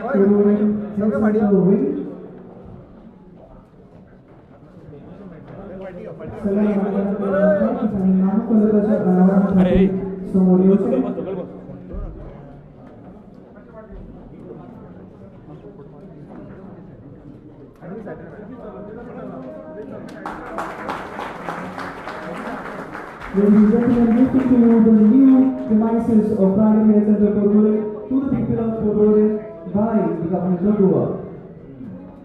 Ladies and gentlemen, listen to the new premises of Primary Health Center Porvorim to the people of Porvorim by the Government of Goa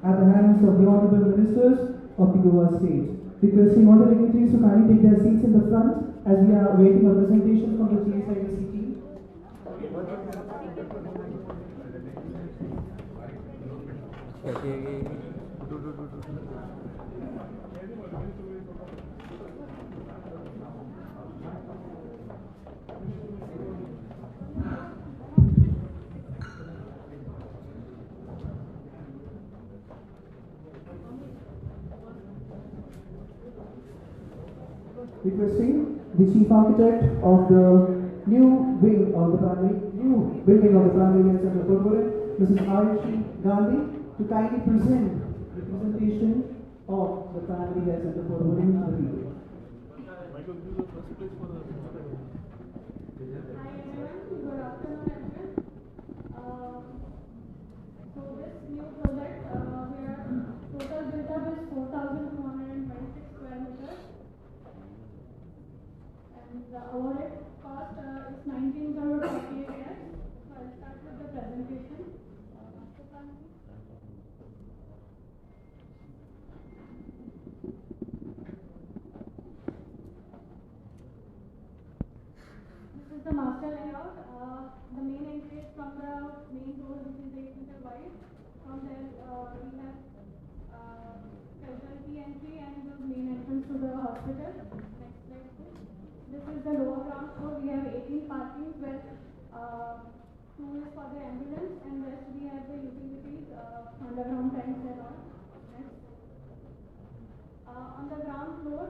at the hands of the Honorable Ministers of the Goa State. Requesting all the dignitaries to kindly take their seats in the front as we are awaiting a presentation from the GSIDC team. Requesting the chief architect of the new building of the Primary Health Center Porvorim, Mrs. Ayushi Gandhi, to kindly present the presentation of the Primary Health Center Porvorim to the people. Michael, this is the first place for the. Hi everyone, good afternoon everyone. So this new project, where total built up is 4,226 square meters. And the awarded cost is 19 crore 48 lakhs. So I'll start with the presentation. This is the master layout. The main entry is from the main door, which is 8 meter wide. From there, we have casualty entry and the main entrance to the hospital. Next slide, please. This is the lower ground floor. We have 18 parkings where 2 is for the ambulance and rest we have the utilities, underground tanks and all. Next. On the ground floor,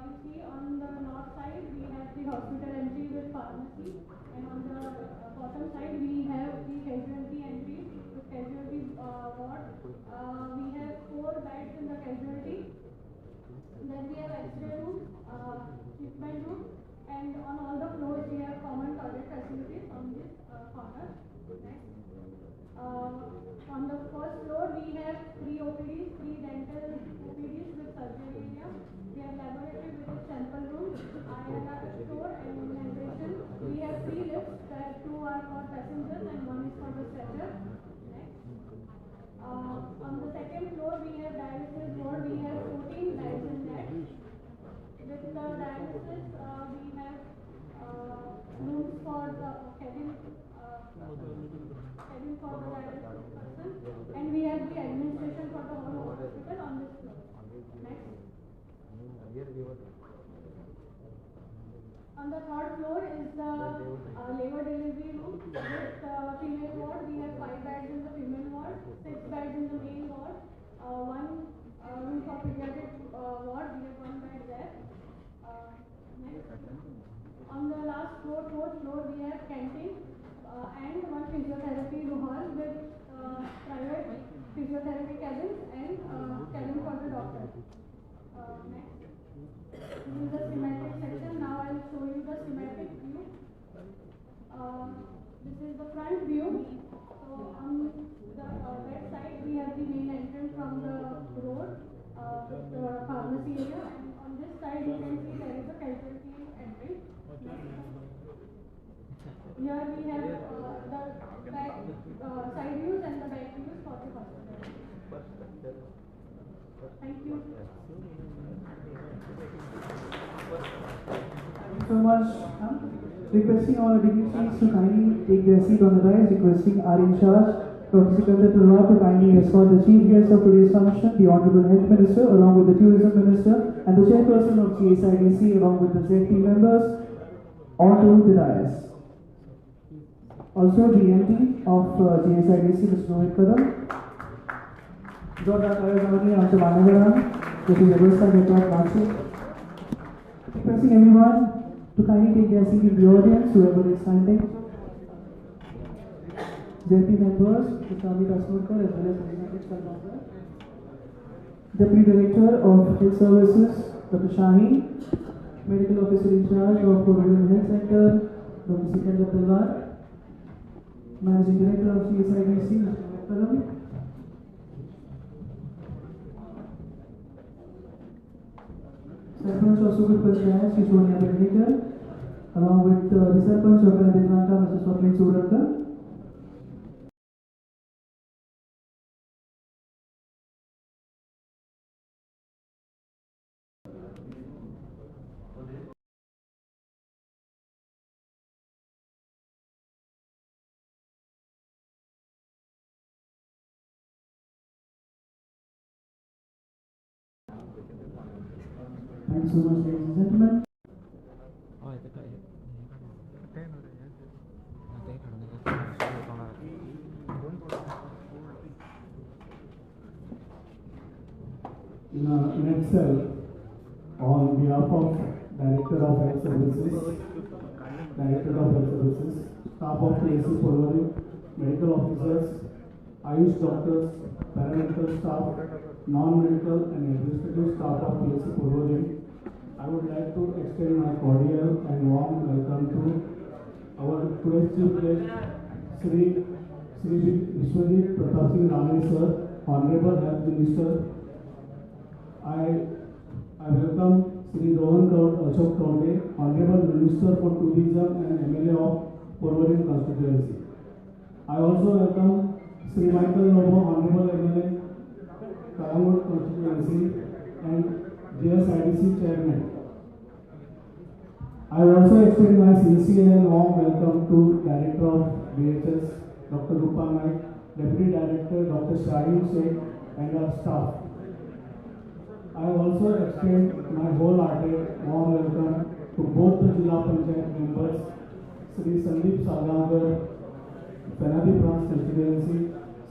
you see on the north side we have the hospital entry with pharmacy, and on the bottom side we have the casualty entry with casualty ward. We have 4 beds in the casualty. Then we have X-ray room, treatment room, and on all the floors we have common toilet facilities on this corner. Next. On the first floor we have 3 OPDs, 3 dental OPDs with surgery area. We have laboratory with a sample room, INR store and immunization. We have 3 lifts, where 2 are for passengers and 1 is for the stretcher. Next. On the second floor we have dialysis ward. We have 14 beds in that. With the dialysis we have rooms for the cabin for the dialysis person, and we have the administration for the whole hospital on this floor. Next. On the third floor is the labor delivery room with female ward. We have 5 beds in the female ward, 6 beds in the male ward, 1 room for pediatric ward. We have 1 bed there. Next. On the last floor, 4th floor, we have canteen and 1 physiotherapy hall with private physiotherapy cabins and cabin for the doctor. Next. This is the schematic section. Now I will show you the schematic view. This is the front view. So on the left side we have the main entrance from the road with the pharmacy area, and on this side you can see there is a casualty entry. Here we have the back side views and the back views for the hospital. Thank you. Thank you so much. Requesting all the dignitaries to kindly take their seat on the dais. Requesting our in charge, Dr. Sikandar Talwar, to kindly escort the chief guest of today's function, the Honorable Health Minister, along with the Tourism Minister and the Chairperson of GSIDC, along with the ZT members, onto the dais. Also, the MD of GSIDC, Mr. Rohit Kadam. जोरदार आयोजन आमचे मान्यवरांनी त्याची व्यवस्था घेतात मागची. Requesting everyone to kindly take their seat in the audience, whoever is standing. JP members, Mr. Amit Asmurkar as well as Mr. Amit Kalmankar. Deputy Director of Health Services, Dr. Shaheen. Medical Officer in charge of Rural Health Center, Dr. Sikandar Talwar. Managing Director of CSIDC, Mr. Amit Kalam. Sarpanch of Sukur Panchayat, Shri Sonia Bednikar, along with the Sarpanch of Kanadivnaka, Mr. Swapnil Surakar. Thank you so much, ladies and gentlemen. In itself, on behalf of Director of Health Services, staff of PSC Porvorim, medical officers, Ayush doctors, paramedical staff, non-medical and administrative staff of PSC Porvorim, I would like to extend my cordial and warm welcome to our today's chief guest, Shri Vishwajit Pratap Singh Rane sir, Honorable Health Minister. I welcome Shri Rohan Ashok Kaunde, Honorable Minister for Tourism and MLA of Porvorim constituency. I also welcome Shri Michael Lobo, Honorable MLA, Kalamur constituency and JSIDC Chairman. I also extend my sincere and warm welcome to Director of BHS, Dr. Rupa Naik, Deputy Director Dr. Shaheen Sheikh and our staff. I also extend my wholehearted warm welcome to both the Jilla Panchayat members, Shri Sandeep Salgaonkar, Penadi Branch constituency,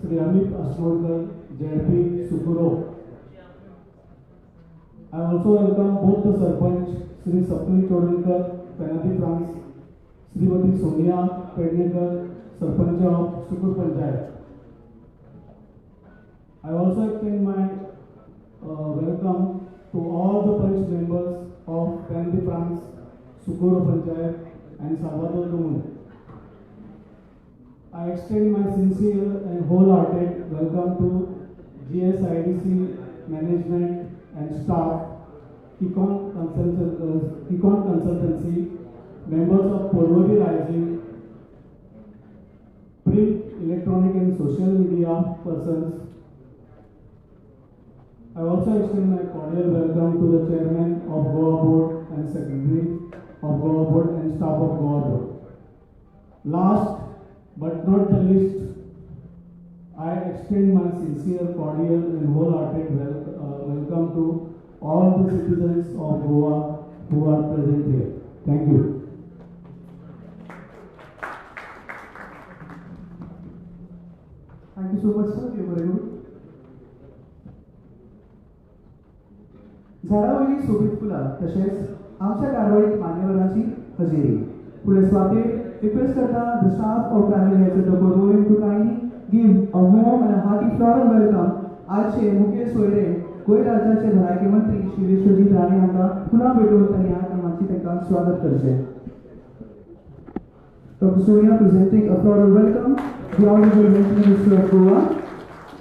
Shri Amit Asmurkar, JP Sukuro. I also welcome both the Sarpanch, Shri Sapnil Chodalkar, Penadi Branch, Srimati Sonia Pednekar, Sarpanch of Sukur Panchayat. I also extend my welcome to all the Panch members of Penadi Branch, Sukuro Panchayat and Salvador Dumun. I extend my sincere and wholehearted welcome to GSIDC management and staff, Econ Consultancy, members of Porvorim Rising, print, electronic and social media persons. I also extend my cordial welcome to the Chairman of Goa Board and Secretary of Goa Board and staff of Goa Board. Last but not the least, I extend my sincere, cordial and wholehearted welcome to all the citizens of Goa who are present here. Thank you. Thank you so much, sir. You were very good. झाडावळी सोबीत फुलां तशेंच आमच्या कारवाळीत मान्यवरांची हजेरी. पुढे स्वागत request करता the staff of primary health centre Porvorim to kindly give a warm and a hearty floral welcome आजचे मुखेल सोयरे गोंय राज्याचे भलायकी मंत्री श्री विश्वजीत राणे हांकां पुन्हा भेटून तांणी ह्या क्रमांची तांकां स्वागत करचें. Dr. Sonia presenting a floral welcome, the Honorable Health Minister of Goa,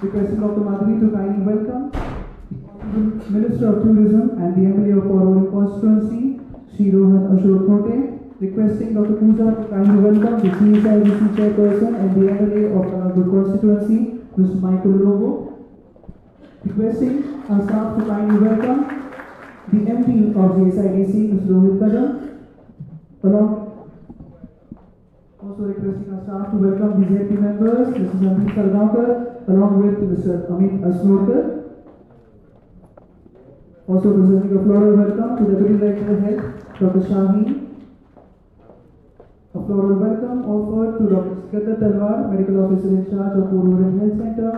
requesting Dr. Madhavi to kindly welcome Minister of Tourism and the MLA of Porvorim constituency, Shri Rohan Ashok Kaunde, requesting Dr. Pooja to kindly welcome the CSIDC chairperson and the MLA of Kanadipur constituency, Mr. Michael Lobo, requesting our staff to kindly welcome the MD of the CSIDC, Mr. Rohit Kadam, also requesting our staff to welcome the JP members, Mr. Sandeep Salgaonkar, along with Mr. Amit Asmurkar. Also presenting a floral welcome to Deputy Director of Health, Dr. Shaheen. A floral welcome offered to Dr. Sikandar Talwar, Medical Officer in charge of Porvorim Health Center.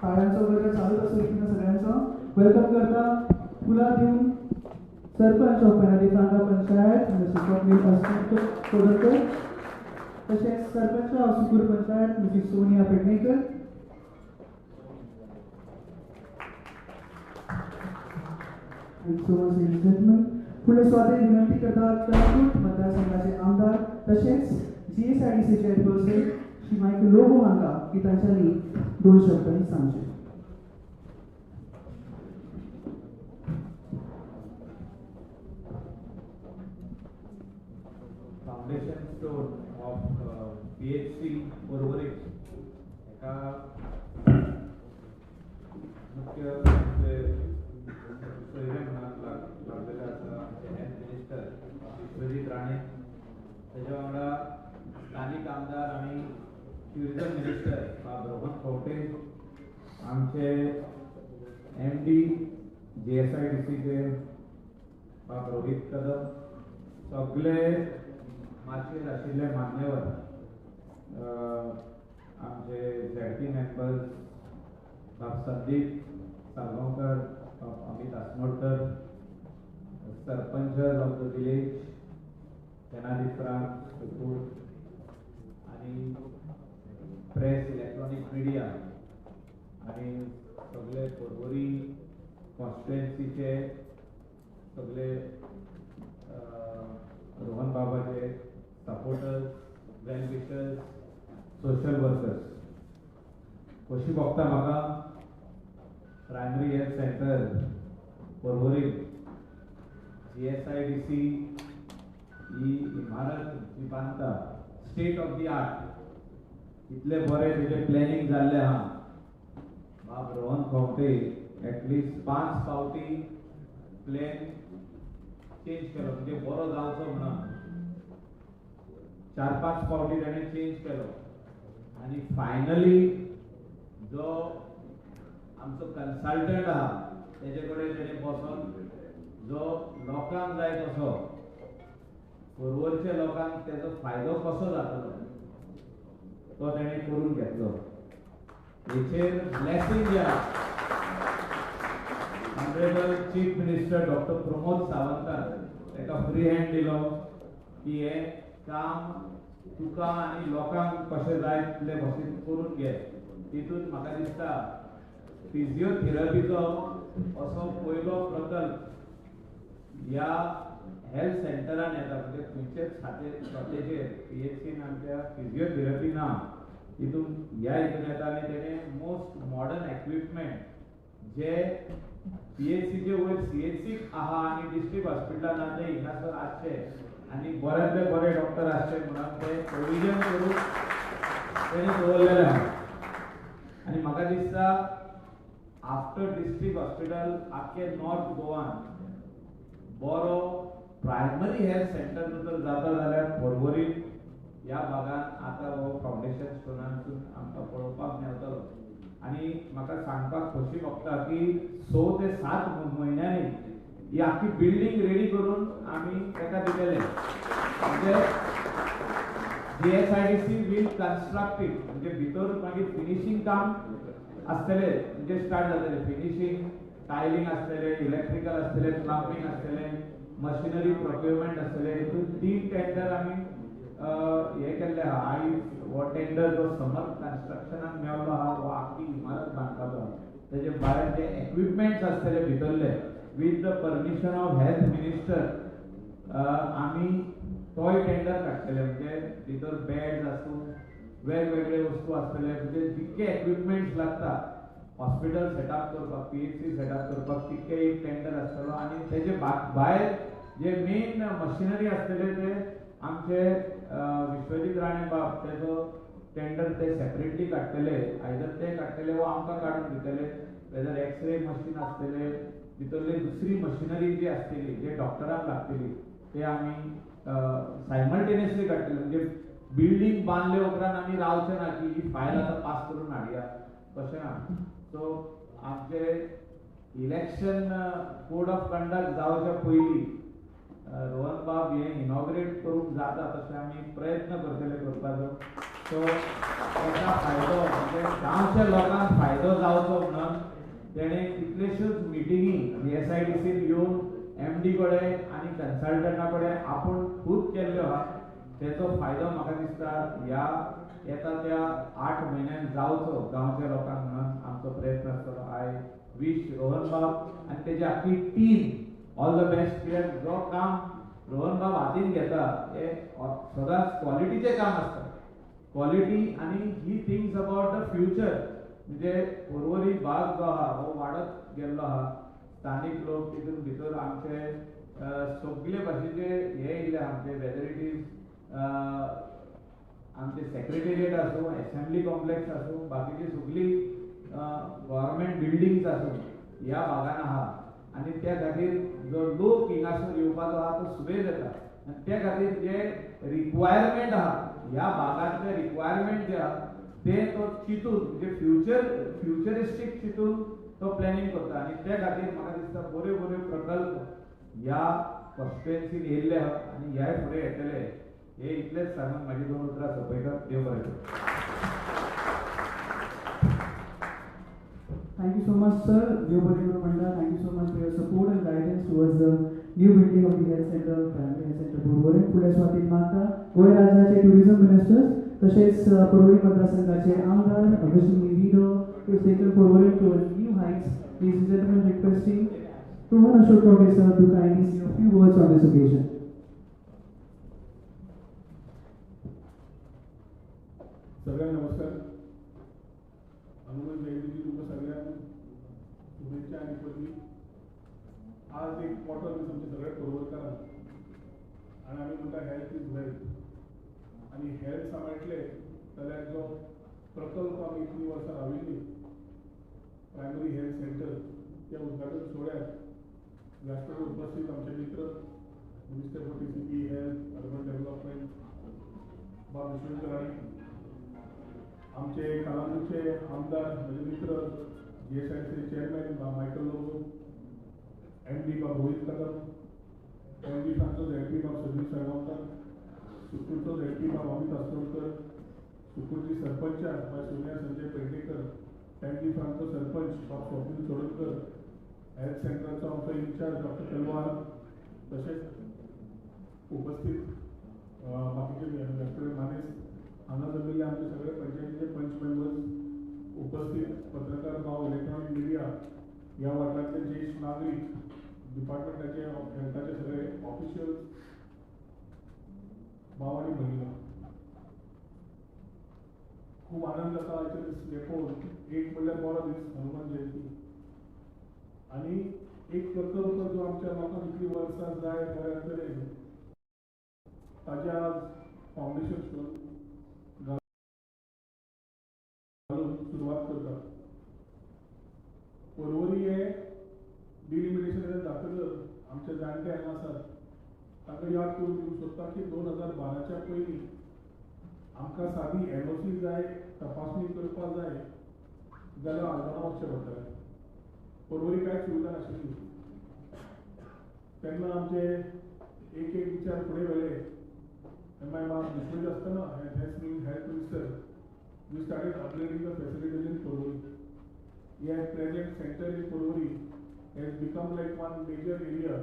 Parents of वर्ग चालू असलेल्या सगळ्यांचा welcome करता फुलां देऊन sarpanch of Penadi panchayat Mr. Swapnil Chodalkar. तशेंच sarpanch of Sukur panchayat missus Sonia Pednekar. And so much, ladies and gentlemen. फुडले स्वागत विनंती करतात कळंगूट मतदारसंघाचे आमदार तशेंच GSIDC chairperson Shri Michael Lobo हांगा की तांच्यांनी 2 शब्दांनी सांगचे. Foundation stone of PHC Porvorim एका मुख्य लागलेला आसा हेल्थ मिनिस्टर विश्वजीत राणे, त्याच्या वांगडा स्थानिक आमदार आणि टुरिझम मिनिस्टर बाब रोहन खंवटे, आमचे MD GSIDC चे बाब रोहित कदम, सगळे माचयेर आशिल्ले मान्यवर, आमचे ZP मेंबर्स बाब Sandeep Salgaonkar, Bab Amit Asnodkar, sarpanch of the village जनादिपराम सुकूर आणि प्रेस इलेक्ट्रॉनिक मीडिया आणि सगळे पोरवोरी कॉन्स्टिट्युएन्सीचे सगळे रोहन बाबाचे supporters, well wishers, social workers. कशी बघता म्हाका primary health centre Porvorim GSIDC ही इमारत जी बांधता स्टेट ऑफ द आर्ट, इतले बरे तेजे प्लॅनिंग जाल्ले आहा. बाब रोहन खंवटे एटलीस्ट 5 फावटी प्लॅन चेंज केलो, म्हणजे बरो जावचो म्हणून 4-5 फावटी ताणें चेंज केलो आणि फायनली जो आमचो कन्सल्टंट आहा तेजे कडेन तेणें बसून जो लोकांक जाय तसो पोरवोरच्या लोकांक तेजो फायदो कसो जातलो तो तेणें करून घेतलो. हेचेर ब्लेसिंग जे honourable chief minister doctor Pramod सावंतान ताका फ्री हँड दिलो की हे काम तुका आनी लोकांक कशें जाय तितले भशेन करून घे. तितून म्हाका दिसता फिजिओथेरपीचो असो पयलो प्रकल्प ह्या हेल्थ सेंटरान येता, म्हणजे खंयचेच स्वतेचेर PHCन आमच्या फिजिओथेरपी ना, तितून ह्या हितून येता आनी तेणें मोस्ट मॉडर्न इक्विपमेंट जे PHCचे वयर CHCक आहा आनी डिस्ट्रिक्ट हॉस्पिटलान आहा ते हिंगासर आसचे आनी बऱ्यांतले बरे डॉक्टर आसचे म्हणून ते प्रोविजन करून तेणें दवरलेले आहा. आनी म्हाका दिसता आफ्टर डिस्ट्रिक्ट हॉस्पिटल आख्खे नॉर्थ गोवान बरो प्रायमरी हेल्थ सेंटर जर जाता जाल्यार पोरवोरी ह्या भागात आता हो फाउंडेशन स्टोनांतून आमकां पळोवपाक मेळटलो. आनी म्हाका सांगपाक खोशी भोगता की 6 ते 7 म्हयन्यांनी ही आख्खी बिल्डिंग रेडी करून आमी ताका दिलेले. म्हणजे GSIDC विल कन्स्ट्रक्ट इट, म्हणजे भितर मागीर फिनिशिंग काम आसतले, म्हणजे स्टार्ट जातले फिनिशिंग, टायलिंग आसतले, इलेक्ट्रिकल आसतले, प्लंबिंग आसतले, मशिनरी प्रोक्युरमेंट आसतले. हितून 3 टेंडर आमी हे केल्ले आहा. आयज हो टेंडर जो समर कन्स्ट्रक्शनाक मेळ्ळो आहा हो आख्खी इमारत बांदपाचो. तेजे भायर जे इक्विपमेंट्स आसतले भितरले with the permission of health minister आमी तोय टेंडर काडटले. म्हणजे भितर बेड्स आसूं, वेगवेगळे वस्तू आसतले, म्हणजे जितके इक्विपमेंट्स लागता हॉस्पिटल सेटअप करपाक, PHC सेटअप करपाक तितके एक टेंडर आसतलो. आनी तेजे भायर जे मेन मशिनरी आसतले ते आमचे विश्वजीत राणे बाब तेजो टेंडर ते सेपरेटली काडटले. आयदर ते काडटले वा आमकां काडून दितले. वेदर एक्सरे मशीन आसतले, भितरली दुसरी मशिनरी जी आसतली जे डॉक्टरांक लागतली ते आमी सायमल्टेनियसली काडटले. म्हणजे बिल्डिंग बांदले उपरांत आमी रावचे ना की ही फायल आतां पास करून हाडया, तशें ना. सो आमचे इलेक्शन कोड ऑफ कंडक्ट जावच्या पयलीं रोहन बाब हे इनॉग्रेट करूंक जाता तशें आमी प्रयत्न करतले करपाचो. सो ताका फायदो म्हणजे गांवच्या लोकांक फायदो जावचो म्हणून तेणें कितलेश्योच मिटिंगी GSIDCन येवन MD कडेन आनी कन्सल्टंटा कडेन आपूण खूब केल्ल्यो आहा. त्याचो फायदो म्हाका दिसता ह्या येता त्या 8 म्हयन्यान जावचो गांवच्या लोकांक म्हणून आमचो प्रयत्न आसतलो. आय विश रोहन बाब आनी तेजी आख्खी टीम ऑल द बेस्ट. कित्याक जो काम रोहन बाब हातीन घेता हे सदांच क्वॉलिटीचें काम आसता. क्वॉलिटी आनी ही थिंग्स अबाउट द फ्युचर. म्हणजे पर्वरी भाग जो आहा हो वाडत गेल्लो आहा. स्थानीक लोक तितून भितर आमचे सगळे भाशेचे हे येयले आमचे वेदर इट इज आमचे सेक्रेटेरिएट आसूं, असेंब्ली कॉम्प्लेक्स आसूं, बाकीची सगळी गव्हर्मेंट बिल्डिंग्स आसूं ह्या भागान आहा. आनी त्या खातीर जो लोक हिंगासर येवपाचो आहा तो सुबेज येता. आनी त्या खातीर जे रिक्वायरमेंट आहा ह्या भागांतले रिक्वायरमेंट जे आहा ते तो चिंतून म्हणजे फ्युचरिस्टीक चिंतून तो प्लॅनिंग करता. आनी त्या खातीर म्हाका दिसता बऱ्यो बऱ्यो प्रकल्प ह्या कॉन्स्टिट्युएन्सीन येयल्ले आहा आनी ह्याय फुडें येतले. हे इतलेच सांगून म्हाजी 2 उतरां सोंपयता. देव बरें करूं. Thank you so much, sir. Deobari Manda, thank you so much for your support and guidance towards the new building of the health center, primary health center Porvorim. फुडें स्वातीन मागता गोंय राज्याचे टुरिझम मिनिस्टर्स तशेंच पर्वरी मतदारसंघाचे आमदार Mr. Vido to take Porvorim to new heights. Ladies and gentlemen, requesting Rohan Ashok Koge sir to kindly say a few words on this occasion. सगळ्यांना नमस्कार. हनुमान जयंतीची तुमच्या सगळ्यांना शुभेच्छा आणि पदवी. आज एक मोठा दिवस आमच्या सगळ्या पर्वरकारांना आणि आम्ही म्हणटा हेल्थ इज वेल्थ. आणि हेल्थ सांबाळटले जाल्यार जो प्रकल्प आमी इतली वर्सां राविल्ली प्रायमरी हेल्थ सेंटर त्या उद्घाटन सोहळ्यात व्यासपीठार उपस्थित आमचे मित्र minister for TCP health urban development बाब विश्वेश्वर राणे, आमचे कालापूरचे आमदार म्हणजे मित्र GSIC चेअरमॅन बा मायकल लोबो, MD बा रोहित कदम, MD सांचो ZP बा सतीश साळगांवकर, सुकूरचो ZP बा अमित आसनोडकर, सुकूरची सरपंच बा सोनिया संजय पेडणेकर, MD सांचो सरपंच बा स्वप्नील चोडणकर, हेल्थ सेंटरचा आमचो इन्चार्ज डॉक्टर तलवार, तसेच उपस्थित बाकीचे व्यासपीठ मानेस हांगा जमिल्ले आमचे सगळे पंचायतीचे पंच मेंबर्स, उपस्थित पत्रकार भाव, इलेक्ट्रॉनिक मिडिया, या वाठारातले ज्येष्ठ नागरिक, डिपार्टमेंटाचे हेल्थाचे सगळे ऑफिशियल्स, भाव आणि भगिनी, खूप आनंद जाता हाचे दीस येवन. एक म्हणल्यार बरो दीस हनुमान जयंती आणि एक प्रकल्प जो आमच्या लोकांक इतली वर्सां जाय बऱ्या तरेन ताजे आज फाउंडेशन स्टोन सुरुवात करता. पर्वरी हे डिलिमिटेशन जातकच आमचे जाणटे हांगा आसात तांकां याद करून दिवंक सोदता की 2012च्या पयलीं आमकां सादी NOC जाय, तपासणी करपाक जाय जाल्यार आल्दोना वचचें पडटलें. पर्वरी कांयच सुविधा नाशिल्ली. तेन्ना आमचे एक विचार फुडें व्हेले. माय डिस्ट्रिक्ट आसतना health minister we started upgrading the facilities in Porvorim. Yet present center in Porvorim has become like one major area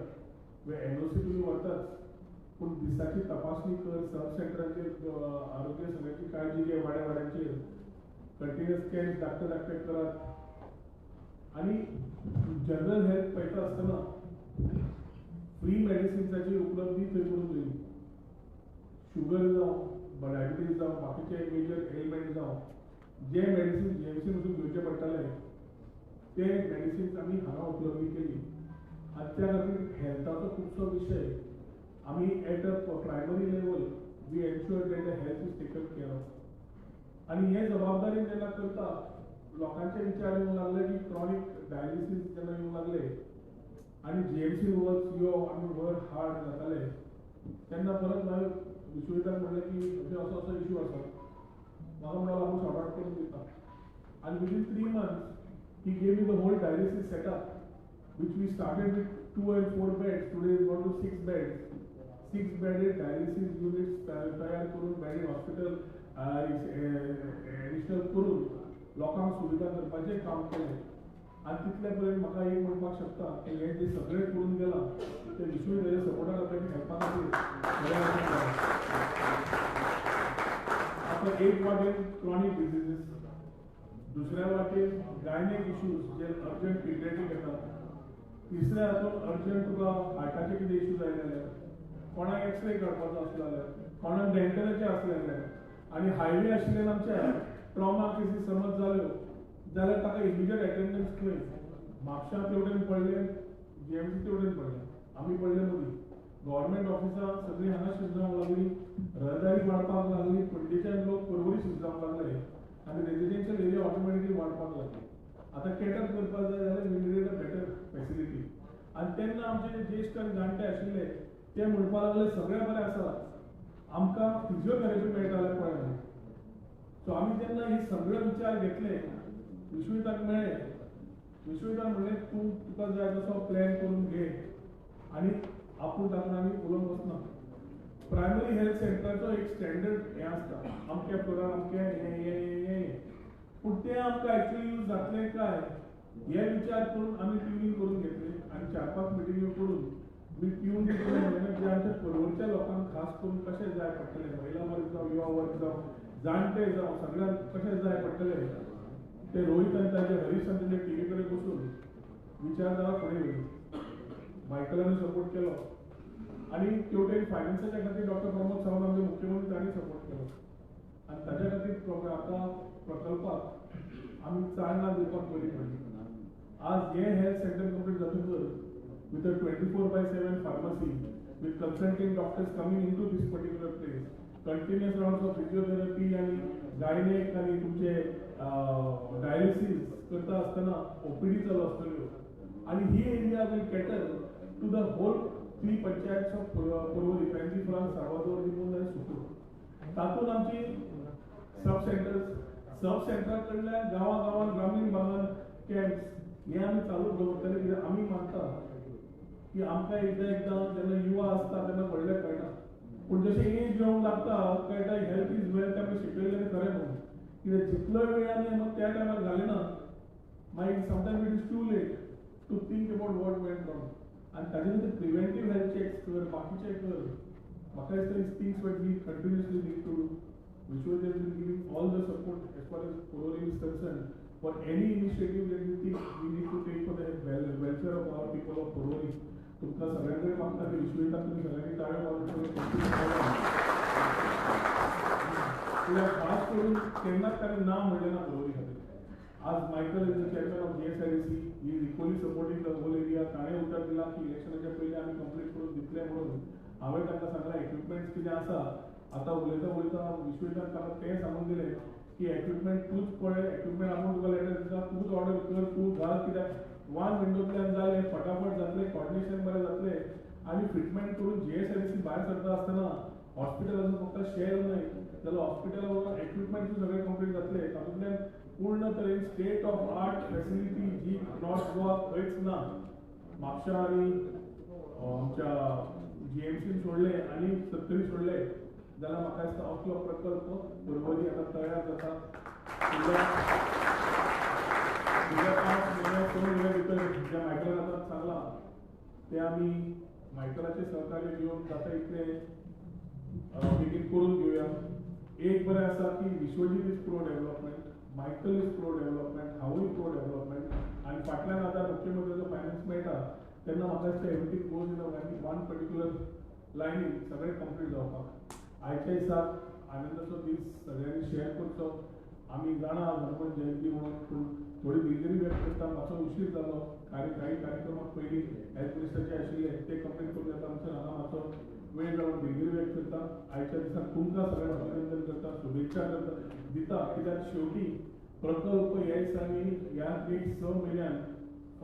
where NOC तुम्ही वरतात पण दिसाची तपासणी कर, सब सेंटरांचेर आरोग्य सगळ्याची काळजी घे, वाड्यावाड्यांचेर कंटिन्युअस कॅम्प धाकटे करात आणि जनरल हेल्थ पळयता आसतना फ्री मेडिसिन्साची उपलब्धी थंय करून दिली. शुगर जावं, डायबिटीज जावं, बाकीचे मेजर एलिमेंट जावं, जे मेडिसिन GMC मधून घेवचे पडटाले ते मेडिसिन्स आमी हांगा उपलब्धी केली. आनी त्या खातीर हेल्थाचो खुबसो विशय आमी at a primary level we ensure that the health is taken care of. आनी हे जबाबदारीन जेन्ना करता लोकांचे विचार येवंक लागले की क्रॉनिक डायलिसीस जेन्ना येवंक लागले आनी GMC वर्क्स यो आनी वर्क हार्ड जाताले तेन्ना परत हांवें विश्वेश्वराक म्हणलें की असो इश्यू आसा, म्हाका म्हणून आपूण सॉर्ट आउट करून दिता. आनी within 3 months he gave me the whole dialysis setup which we started with 2 and 4 beds. Today is gone to 6 beds. 6 bedded dialysis units तयार करून बेडेड हॉस्पिटल एडिशनल करून लोकांक सुविधा करपाचें काम केलें. आणि तितल्या पर्यंत म्हाका एक म्हणपाक शकता की हे जे सगळे करून गेला ते विश्व तेजे सपोर्टाक आपल्याला हेल्पा खातीर आता एक वाटेन क्रॉनिक डिजीजीस, दुसऱ्या वाटेन गायनेक इश्यूज जे अर्जंट पिडियाट्रिक येतात, तिसऱ्या हातून अर्जंट तुका हार्टाचे कितें इश्यूज आयले जाल्यार, कोणाक एक्सरे काडपाचो आसलो जाल्यार, कोणाक डेंटलाचे आसले जाल्यार, आनी हायवे आशिल्ल्यान आमच्या ट्रॉमा केसीस समज जाल्यो जाल्यार ताका इमिजिएट अटेंडन्स खंय म्हापशां तेवटेन पडले, जीएमसी तेवटेन पडले, आमी पडले मदीं गव्हर्मेंट ऑफिसां सगळीं हांगा शिफ्ट जावंक लागली, रहदारी वाडपाक लागली, पणजेच्यान लोक परवरी शिफ्ट जावंक लागले आनी रेजिडेन्शियल एरिया ऑटोमॅटिकली वाडपाक लागले. आता कॅटर करपाक जाय जाल्यार we needed a better facility. आनी तेन्ना आमचे ज्येश्ठ आनी जाणटे आशिल्ले ते म्हणपाक लागले सगळें बरें आसा, आमकां फिजिओथेरपी मेळटा जाल्यार पळय म्हणून. सो आमी तेन्ना हे सगळे विचार घेतले, विश्वजिताक मेळ्ळे, विश्वजितान म्हणलें तुका जाय तसो प्लॅन करून घे आनी आपूण तातूंत आमी उलोवंक वचना. प्रायमरी हेल्थ सेंटराचो एक स्टँडर्ड हें आसता, अमक्या फ्लोरार अमकें हें पूण तें आमकां एक्चुअली यूज जातलें काय हे विचार करून आमी ट्युनिंग करून घेतले आनी 4-5 मिटिंग्यो करून मी ट्यून जे आमच्या परवरच्या लोकांक खास करून कशें जाय पडटलें, महिला वर्ग जावं, युवा वर्ग जावं, जाणटे जावं, सगळ्यांक कशें जाय पडटलें ते रोहित आनी ताजे हरीश आनी ताजे टीवी कडेन बसून विचारधारा फुडें व्हेली. मायकलांनी सपोर्ट केलो आनी तेवटेन फायनान्साच्या खातीर डॉक्टर प्रमोद सावंत आमचे मुख्यमंत्री तांणी सपोर्ट केलो आनी ताच्या खातीर आतां प्रकल्पाक आमी 4 लाख दिवपाक बरी पडली. आज हे हेल्थ सेंटर कंप्लीट जातकच with a 24/7 pharmacy, with consulting doctors coming into this particular place, continuous rounds of physiotherapy and gynec and तुमचे dialysis करता असताना OPD चालू असतल्यो आणि ही area will cater to the whole 3 panchayat of Porvori, Penji, France, Sarvador, Dimon and Sukur. तातून आमची sub centre कडल्यान गांवां ग्रामीण भागात कॅम्प्स हे आमी चालू दवरतले कित्याक आमी मानता की आमकां एकदां जेन्ना युवा आसता तेन्ना व्हडलें कळना, पूण जशें एज येवंक लागता कळटा हेल्थ इज वेल्थ आमी शिकयलें तें खरें म्हणून, कित्याक जितलो वेळ आमी आमकां त्या टायमार घालिना मागीर sometimes it is too late to think about what went wrong आनी ताजे खातीर प्रिव्हेंटीव हेल्थ चॅक्स कर, बाकीचें कर. म्हाका दिसता is things what we continuously need to do. Vishwa has been giving all the support as far as Porvori is concerned for any initiative that we think we need to take for the welfare of our people of Porvori. तुमकां सगळ्यांकडे मागता की विश्वजिताक तुमी सगळ्यांनी टाळ्यो वाजोवन खास करून केन्नाच ताणें ना म्हणलें ना Porvori खातीर. आज Michael is the chairman of GSIDC, he is equally supporting the whole area. ताणें उतर दिला की इलेक्शनाच्या पयलीं आमी कंप्लीट करून दितले म्हणून. हांवें तांकां सांगलां इक्विपमेंट्स कितें आसा, आता उलयता विश्वजितान ताका तें सांगून दिलें की इक्विपमेंट तूंच पळय, इक्विपमेंट आपूण तुका लेटर दिता, तूंच ऑर्डर कर, तूं घाल, कित्याक वन विंडोंतल्यान जालें फटाफट जातलें, कॉर्डिनेशन बरें जातलें आनी ट्रिटमेंट करून GSIDC भायर सरता आसतना हॉस्पिटलाचो फक्त शेअर न्हय जाल्यार हॉस्पिटला वचून इक्विपमेंट सगळें कंप्लीट जातलें. तातूंतल्यान पूर्ण तरेन स्टेट ऑफ आर्ट फॅसिलिटी जी नॉर्थ गोवा खंयच ना. म्हापशा आनी आमच्या GMCन सोडलें आनी सत्तरी सोडलें जाल्यार म्हाका दिसता असलो प्रकल्प पर्वरी आतां तयार जाता. फुडल्या 5 म्हयने 6 म्हयने भितर ज्या मायकलान आतां सांगलां तें आमी मायकलाचें सहकार्य घेवन जाता इतलें बेगीन करून घेवया. एक बरें आसा की Vishwajit is pro development, Michael is pro development, हांवूय प्रो डेव्हलपमेंट आनी फाटल्यान आतां मुख्यमंत्र्याचो फायनान्स मेळटा तेन्ना म्हाका दिसता everything goes in one particular लायनीन सगळें कंप्लीट जावपाक. आयच्या दिसाक आनंदाचो दीस सगळ्यांनी शेअर करचो. आमी जाणा हनुमान जयंती म्हणून पूण थोडी दिलगिरी व्यक्त करता, मातसो उशीर जालो. काही कार्यक्रमाक पयलीं हेल्थ मिनिस्टरचे आशिल्ले ते कंप्लीट करून येता आमच्या हांगा मातसो वेळ जावन दिलगिरी व्यक्त करता. आयच्या दिसाक तुमकां सगळ्यांक अभिनंदन करता, शुभेच्छा करता दिता, कित्याक शेवटी प्रकल्प ह्या दिसांनी ह्या एक 6 म्हयन्यान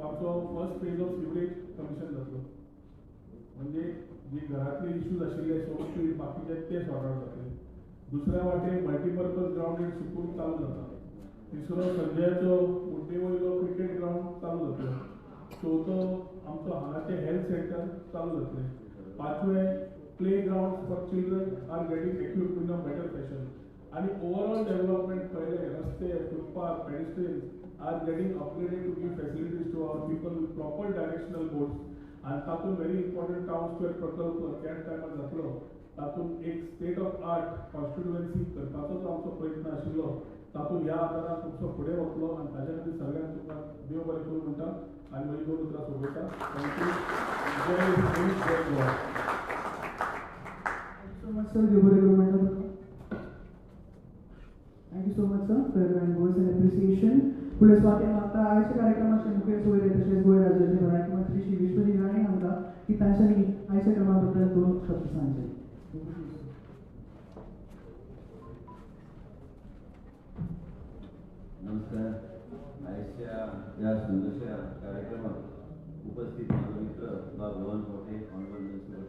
आमचो first phase of sewerage commission जातलो. म्हणजे जे घरातले इश्यूज आशिल्ले सोबती बाकीचे ते सॉर्ट आउट जातले. दुसऱ्या वाटेन मल्टीपर्पज ग्राउंड इन सुकूर चालू जाता. तिसरो संजयाचो मुड्डेवयलो क्रिकेट ग्राउंड चालू जातलो. चवथो आमचो हांगाचे हेल्थ सेंटर चालू जातले. 5वें playground for children are getting equipped in a better fashion. आनी ओवरऑल डेव्हलपमेंट पळयलें रस्ते, footpath, pedestrians are getting upgraded to give facilities to our people with proper directional boards. And तातूंत very important town square प्रकल्प त्या टायमार जातलो. तातूंत एक स्टेट ऑफ आर्ट कॉन्स्टिट्युएन्सी करपाचो जो आमचो प्रयत्न आशिल्लो तातूंत ह्या आदारान तुमचो फुडें वतलो आनी ताच्या खातीर सगळ्यांक तुमकां देव बरें करूं म्हणटा आनी म्हजी दोन उतरां सोंपयता. Thank you. Jai Hind Jai Goa. Thank you so much, sir. Thank you so much, sir, for your kind words and appreciation. पुढे स्वाती माता आयच्या कार्यक्रमाचे मुखेल सोयरे तसेच गोंय राज्याचे भलायकी मंत्री श्री विश्वजीत राणे हांका की तांच्यांनी आयच्या क्रमां बद्दल दोन शब्द सांगले. नमस्कार. आयच्या या सुंदरशा कार्यक्रमात उपस्थित माझो मित्र भगवान पोटे ऑनरेबल म्युनिसिपल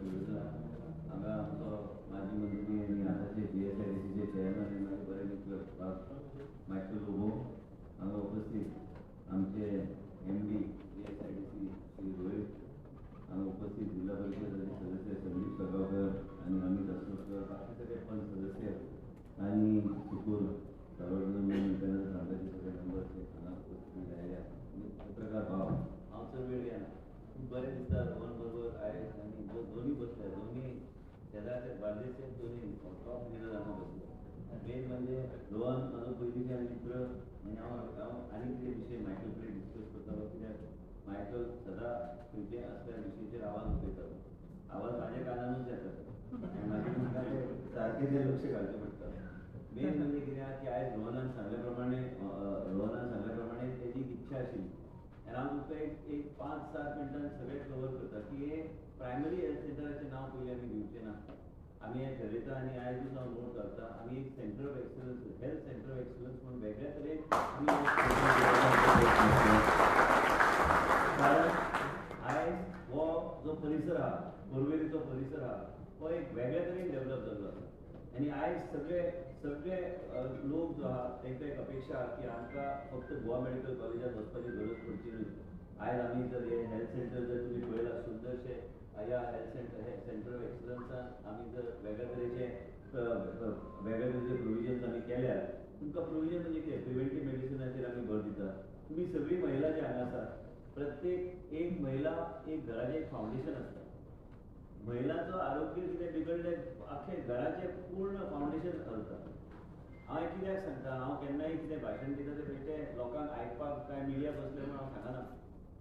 हांगा आमचो माजी मंत्री आनी आतांचे PSIDCचे चेअरमॅन आनी म्हाजे बरे मित्र मायकल उबो हांगा उपस्थित आमचे MD PSIDC श्री रोहित हांगा उपस्थित जिल्हा परिषदेचे सदस्य संदीप सगावकर आनी अमित अस्लोकर बाकी सगळे पण सदस्य आनी सुकूर सार्वजनिक इंटरनॅशनल संघाचे सगळे मेंबर्स हांगा उपस्थित आयल्या पत्रकार भाव हांव चड वेळ घेना खूब बरें दिसता रोहन बरोबर आयज आनी दोनी बसल्या दोनी शेजारचे बार्देशचे दोनी टॉप लिडर हांगा बसले. मेन म्हणजे रोहन म्हाजो पयलींच्यान मित्र आनी हांव आनी कितें विशय मायकल कडेन डिस्कस करतालो कित्याक मायकल सदां खंयचे असल्या विशयाचेर आवाज उठयतालो. आवाज म्हाज्या कानानूच येता आनी मागीर म्हाका ते सारकें तें लक्ष घालचें पडटा. मेन म्हणजे कितें की आयज रोहनान सांगल्या प्रमाणे तेजी इच्छा आशिल्ली आनी हांव तुमकां एक 5-7 मिनटान सगळें कवर करता की हे प्रायमरी हेल्थ सेंटराचें नांव पयलीं आमी दिवचें ना. आमी हें ठरयता आनी आयजूच हांव नोट घालता आमी एक centre of excellence health centre of excellence म्हणून वेगळ्या तरेन कारण आयज हो जो परिसर आहा बोरवेलीचो परिसर आहा हो एक वेगळ्या तरेन डेव्हलप जाल्लो आसा आनी आयज सगळे लोक जो आहा तांकां एक अपेक्षा आहा की आमकां फक्त गोवा मेडिकल कॉलेजात वचपाची गरज पडची न्हय. आयज आमी जर हे हेल्थ सेंटर जर तुमी पळयलां सुंदरशे ह्या हेल्थ सेंटर ऑफ एक्सलन्सान आमी जर वेगळ्या तरेचे प्रोविजन्स आमी केल्यार तुमकां प्रोविजन म्हणजे कितें प्रिवेंटीव मेडिसिनाचेर आमी भर दिता. तुमी सगळीं महिला जे हांगा आसात प्रत्येक एक महिला एक घराचें एक फावंडेशन आसता. महिलांचो आरोग्य कितें बिगडलें आख्खे घराचें पूर्ण फावंडेशन घालता. हांव कित्याक सांगता हांव केन्नाय कितें भाशण दिता तें बेश्टें लोकांक आयकपाक काय मिडिया बसले म्हूण हांव सांगना.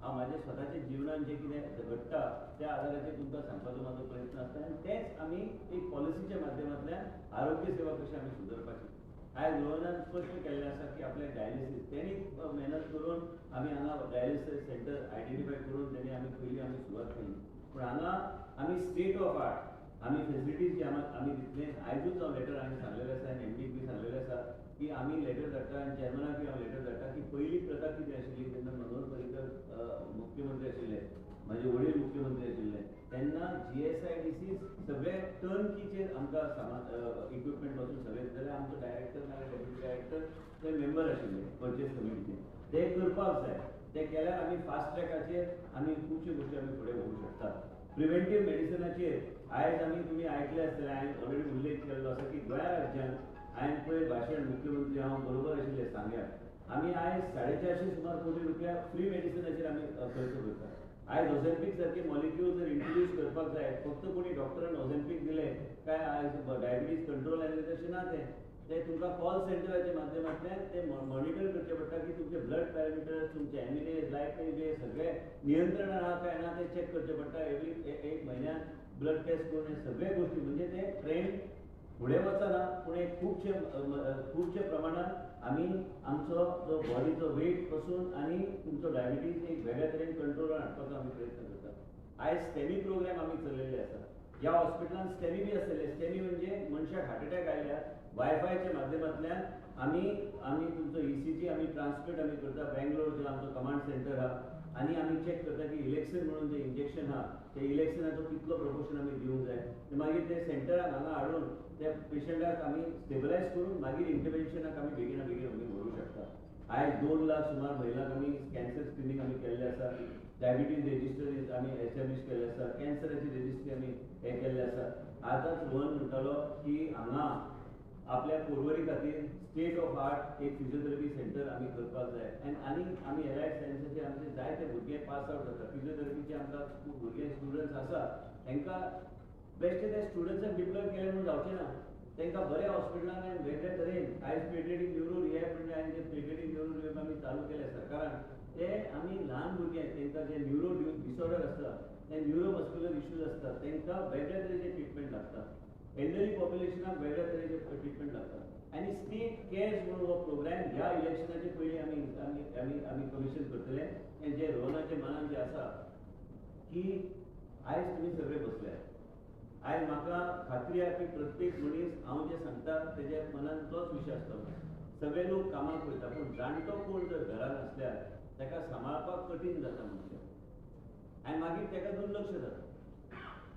हांव म्हाज्या स्वताच्या जिवनान जें कितें घडटा त्या आदाराचेर तुमकां सांगपाचो म्हाजो प्रयत्न आसता आनी तेंच आमी एक पॉलिसीच्या माध्यमांतल्यान आरोग्य सेवा कशी आमी सुदरपाची. आयज रोहनान स्पश्ट केल्लें आसा की आपले डायलिसीस तेणी मेहनत करून आमी हांगा डायलिसीस सेंटर आयडेंटिफाय करून तेणी आमी सुरवात केली. पूण हांगा आमी स्टेट ऑफ आर्ट आमी फेसिलिटीज जी आमी दितले. आयजूच हांव लेटर आमी सांगलेलें आसा आनी MDक बी सांगलेलें आसा की आमी लेटर धाडटा आनी चेअरमॅनाकूय हांव लेटर धाडटा की पयली प्रथा कितें आशिल्ली तेन्ना मनोहर पर्रीकर मुख्यमंत्री आशिल्ले म्हाजे वडील मुख्यमंत्री आशिल्ले तेन्ना GSIDC सगळे टर्नकीचेर आमकां सामान इक्विपमेंट पासून सगळें दिताले. आमचो डायरेक्टर नाल्यार डेप्युटी डायरेक्टर ते मेंबर आशिल्ले परचेस कमिटीचे. ते करपाक जाय. ते केल्यार आमी फास्ट ट्रॅकाचेर आमी खुबश्यो गोश्टी आमी फुडें व्हरूंक शकतात. प्रिवेंटीव मेडिसिनाचेर आयज आमी तुमी आयकले आसतलें हांवें ऑलरेडी उल्लेख केल्लो आसा की गोंया राज्यांत हांवें पळय भाशण मुख्यमंत्री हांव बरोबर आशिल्ले सांग्यार आमी आयज 450 सुमार कोटी रुपया फ्री मेडिसिनाचेर आमी खर्च करता. आयज ऑझेम्पीक सारखे मॉलिक्यूल जर इंट्रोड्यूस करपाक जाय फक्त कोणी डॉक्टरान ऑझेम्पीक दिलें काय आयज डायबिटीज कंट्रोल जालें तशें ना ते तुमकां कॉल सेंटराच्या माध्यमांतल्यान ते मॉनिटर करचें पडटा की तुमचे ब्लड पॅरामिटर्स तुमचे एमिनेज लायफ जे सगळे नियंत्रण आहा काय ना ते चॅक करचें पडटा. एक म्हयन्यान ब्लड टेस्ट करून हे सगळे गोश्टी म्हणजे ते ट्रेंड फुडें वचना पूण एक खुबशे प्रमाणात आमी आमचो जो बॉडीचो वेट पासून आनी तुमचो डायबिटीज एक वेगळ्या तरेन कंट्रोलान हाडपाचो आमी प्रयत्न करता. आयज स्टेमी प्रोग्राम आमी चलयल्ले आसा. ह्या हॉस्पिटलान स्टेमी बी आसतले. स्टेमी म्हणजे मनशाक हार्ट अटॅक आयल्यार वायफायच्या माध्यमांतल्यान आमी तुमचो ECG आमी ट्रान्समिट आमी करता. बेंगलोर जो आमचो कमांड सेंटर आहा आनी आमी चॅक करता की इलेक्शन म्हणून जें इंजेक्शन आहा ते इलेक्शनाचो कितलो प्रपोर्शन आमी दिवंक जाय. मागीर ते सेंटराक हांगा हाडून त्या पेशंटाक आमी स्टेबलायज करून मागीर इंटरव्हेन्शनाक आमी बेगीना आमी व्हरूंक शकता. आयज 2 लाख सुमार महिलांक आमी कॅन्सर स्क्रिनींग आमी केल्लें आसा. डायबिटीज रेजिस्टर आमी एस्टॅब्लिश केल्लें आसा. कॅन्सराची रेजिस्ट्री आमी हें केल्लें आसा. आतांच रोहन म्हणटालो की हांगा आपल्या पर्वरी खातीर स्टेट ऑफ आर्ट एक फिजिओथेरपी सेंटर आमी करपाक जाय आनी आमी एलायड सायन्साचे आमचे जायते भुरगे पास आउट जाता फिजिओथेरपीचे आमकां खूब भुरगे स्टुडंट्स आसा तांकां बेश्टे त्या स्टुडंट्साक डिप्लॉय केले म्हणून जावचें ना तांकां बऱ्या हॉस्पिटलान आनी वेगळ्या तरेन आयज पेटेड न्यूरो रिहॅब म्हणजे आनी जे पेटेड न्यूरो रिहॅब आमी चालू केले सरकारान ते आमी ल्हान भुरग्यांक तांकां जे न्यूरो डिसऑर्डर आसता ते न्यूरो मस्क्युलर इश्यूज आसतात तांकां वेगळ्या तरेचे ट्रिटमेंट लागता एल्डरली पॉप्युलेशनाक वेगळ्या तरेचे ट्रिटमेंट लागता आनी स्टेट केअर्स म्हणून हो प्रोग्राम ह्या इलेक्शनाचे पयलीं आमी कमिशन करतले आनी जे रोहनाचे मनान जे आसा की आयज तुमी सगळे बसल्यात आयज म्हाका खात्री आसा की प्रत्येक मनीस हांव जे सांगता तेज्या मनान तोच विशय आसतलो सगळे लोक कामाक वयता पूण जाणटो कोण जर घरान आसल्यार ताका सांबाळपाक कठीण जाता मनशाक आनी मागीर ताका दुर्लक्ष जाता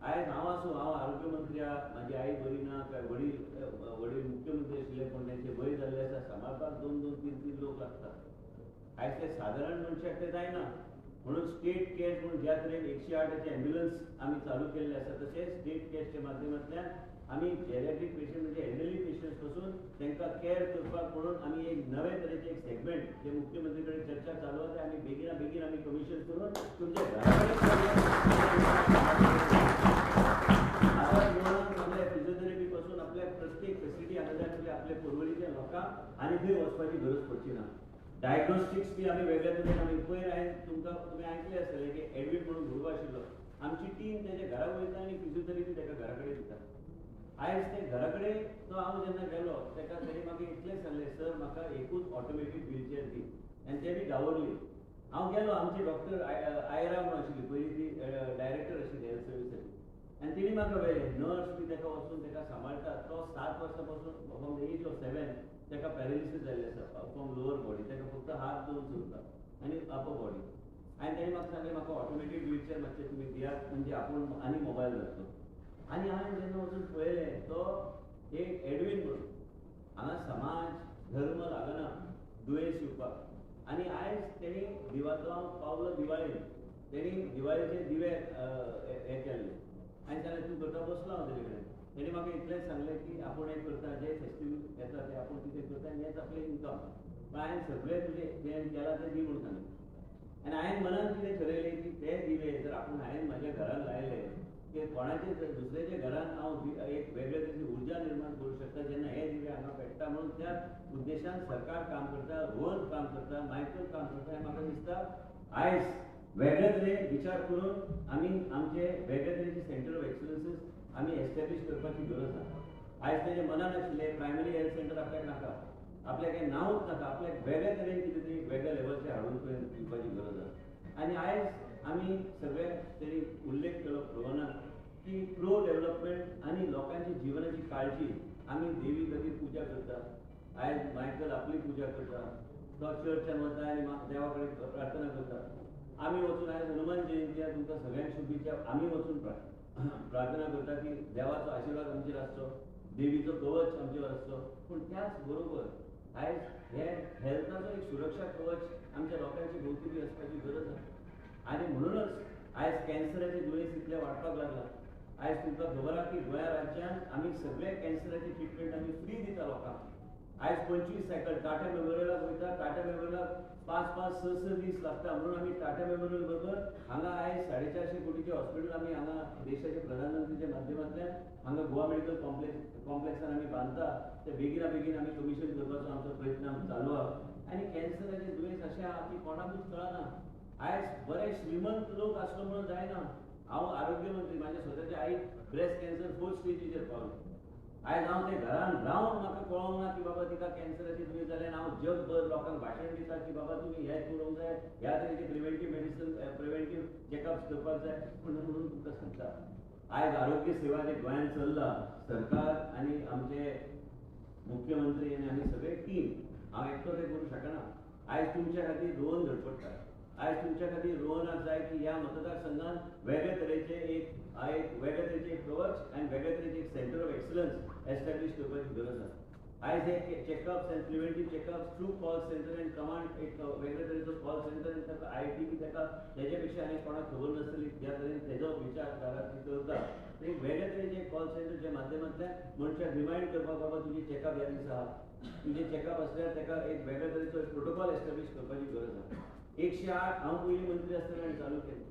आयज हांव आसूं हांव आरोग्य मंत्री आहा म्हाजी आई बरी ना काय वडील मुख्यमंत्री आशिल्ले पूण तांचे वय जाल्ले आसा सांबाळपाक 2-2-3-3 लोक लागतात आयज ते सादारण मनशाक ते जायना म्हणून स्टेट केअर्स म्हणून ज्या तरेन 108चे एम्ब्युलन्स आमी चालू केल्ले आसा तशेंच स्टेट केअर्सच्या माध्यमांतल्यान आमी जेरियाट्रीक पेशंट म्हणजे एल्डरली पेशंट्स पासून तांकां केअर करपाक म्हणून आमी एक नवे तरेचे एक सेगमेंट जे मुख्यमंत्री कडेन चर्चा चालू आसा आमी बेगीन आमी कमिशन करून तुमच्या आपल्या फिजिओथेरपी पासून आपल्या प्रत्येक फेसिलिटी हांगा जाय म्हणजे आपल्या पर्वरीच्या लोकांक आनी खंय वचपाची गरज पडची ना डायग्नोस्टिक्स बी आमी वेगळ्या तरेन आमी पयर हांवें तुमी आयकलें आसतलें की एडवीट म्हणून भुरगो आशिल्लो आमची टीम तेज्या घरा वयता आनी फिजिओथेरपी ताका घरा कडेन दिता आयज ते घरा कडेन तो हांव जेन्ना गेलो ताका तेणी म्हाका इतलें सांगलें सर म्हाका एकूच ऑटोमॅटीक व्हीलचेअर दी आनी ते बी गावरली हांव गेलो आमची डॉक्टर आयरा म्हणून आशिल्ली पयलीं ती डायरेक्टर आशिल्ली हेल्थ सर्विसाची आनी तिणी म्हाका वेळें नर्स बी ताका वचून ताका सांबाळटा तो 7 वर्सां पासून फ्रॉम द एज ऑफ 7 ताका पॅरालिसीस जाल्लें आसा फ्रॉम लोअर बॉडी ताका फक्त हात दोन चलता आनी अपर बॉडी आनी ताणी म्हाका सांगलें म्हाका ऑटोमॅटीक व्हीलचेअर मातशें तुमी दियात म्हणजे आपूण आनी मोबायल जातलो आनी हांवें जेन्ना वचून पळयलें तो एक एडवीन म्हणून हांगा समाज धर्म लागना दुयेंस येवपाक आनी आयज तेणी दिवाळो पावलो दिवाळेन तेणी दिवाळेचे दिवे हे केल्ले आनी जाल्यार तूं करता बसलो हांव तेजे कडेन तेणी म्हाका इतलेंच सांगलें की आपूण हें करता जे फेस्टिवल येता ते आपूण कितें करता आनी हेच आपलें इन्कम पण हांवें सगळें तुजें जें केलां तें दी म्हणून सांगलें आनी हांवें मनान कितें ठरयलें की ते दिवे जर आपूण हांवें म्हाज्या घरान लायले की कोणाचे दुसऱ्याच्या घरान हांव एक वेगळे तरेची उर्जा निर्माण करूं शकता जेन्ना हे दिवे हांगा पेट्टा म्हणून त्या उद्देशान सरकार काम करता रोहन काम करता मायकल काम करता हें म्हाका दिसता आयज वेगळे तरेन विचार करून आमी आमचे वेगळे तरेचे सेंटर ऑफ एक्सलन्सीस आमी एस्टॅब्लीश करपाची गरज आसा आयज तेजे मनान आशिल्ले प्रायमरी हेल्थ सेंटर आपल्याक नाका आपल्याक हें नांवूच नाका आपल्याक वेगळे तरेन कितें तरी वेगळ्या लेवलचेर हाडून दिवपाची गरज आसा आनी आयज आमी सगळे तरी उल्लेख केलो रोहनान की प्रो डेव्हलपमेंट आनी लोकांची जिवनाची काळजी आमी देवी खातीर पुजा करता आयज मायकल आपली पुजा करता तो चर्चान वता आनी देवा कडेन प्रार्थना करता आमी वचून आयज हनुमान जयंती तुमकां सगळ्यांक शुभेच्छा आमी वचून प्रार्थना करता की देवाचो आशिर्वाद आमचेर आसचो देवीचो कवच आमचेर आसचो पूण त्याच बरोबर आयज हे हेल्थाचो एक सुरक्षा कवच आमच्या लोकांची भोवती बी आसपाची गरज आसा आनी म्हणूनच आयज कॅन्सराचे दुयेंस इतले वाडपाक लागला आयज तुमकां खबर आहा की गोंया राज्यान आमी सगळे कॅन्सराची ट्रिटमेंट आमी फ्री दिता लोकांक आयज 25 सायकल टाटा मेमोरियलाक वयता टाटा मेमोरियलाक 5-5, 6-6 दीस लागता म्हणून आमी टाटा मेमोरियल बरोबर हांगा आयज 450 कोटीचे हॉस्पिटल आमी हांगा देशाचे प्रधानमंत्रीच्या माध्यमांतल्यान हांगा गोवा मेडिकल कॉम्प्लेक्सान आमी बांदता ते बेगीन आमी कमिशन करपाचो आमचो प्रयत्न चालू आहा आनी कॅन्सराचे दुयेंस अशें आहा की कोणाकूच कळना आयज बरे श्रीमंत लोक आसलो म्हणून जायना हांव आरोग्य मंत्री म्हाज्या स्वताच्या आईक ब्रेस्ट कॅन्सर 4th स्टेजीचेर पावलो आयज हांव ते घरान रावन म्हाका कळोंक ना की बाबा तिका कॅन्सराची दुयेंस जालें हांव जगभर लोकांक भाशण दिता की बाबा तुमी हें करूंक जाय ह्या तरेचे प्रिव्हेंटीव चॅकअप्स करपाक जाय म्हणून तुमकां सांगता आयज आरोग्य सेवा जे गोंयांत चल्ला सरकार आनी आमचे मुख्यमंत्री आनी आमी सगळे टीम हांव एकटो तें करूं शकना आयज तुमच्या खातीर रोहन धडपडटा आयज तुमच्या खातीर रोहनाक जाय की ह्या मतदारसंघात वेगळे तरेचे एक वेगळे तरेचे एक कवच आनी वेगळे तरेचे एक सेंटर ऑफ एक्सलन्स एस्टॅब्लीश करपाची गरज आसा आयज एक चॅकअप्स आनी प्रिव्हेंटीव चॅकअप्स थ्रू कॉल सेंटर आनी कमांड एक वेगळे तरेचो कॉल सेंटर आनी ताका IIT बी ताका तेजे पेक्षा आनी कोणाक खबर नासतली ज्या तरेन तेजो विचार करता एक वेगळ्या तरेचे कॉल सेंटरच्या माध्यमांतल्यान मनशाक रिमाइंड करपाक बाबा तुजी चॅकअप ह्या दिसा आहा, तुजे चॅकअप असल्यार ताका एक वेगळ्या तरेचो प्रोटोकॉल एस्टॅब्लिश करपाची गरज आहा. 108 हांव पयलीं मंत्री आसतना हांवें चालू केलें.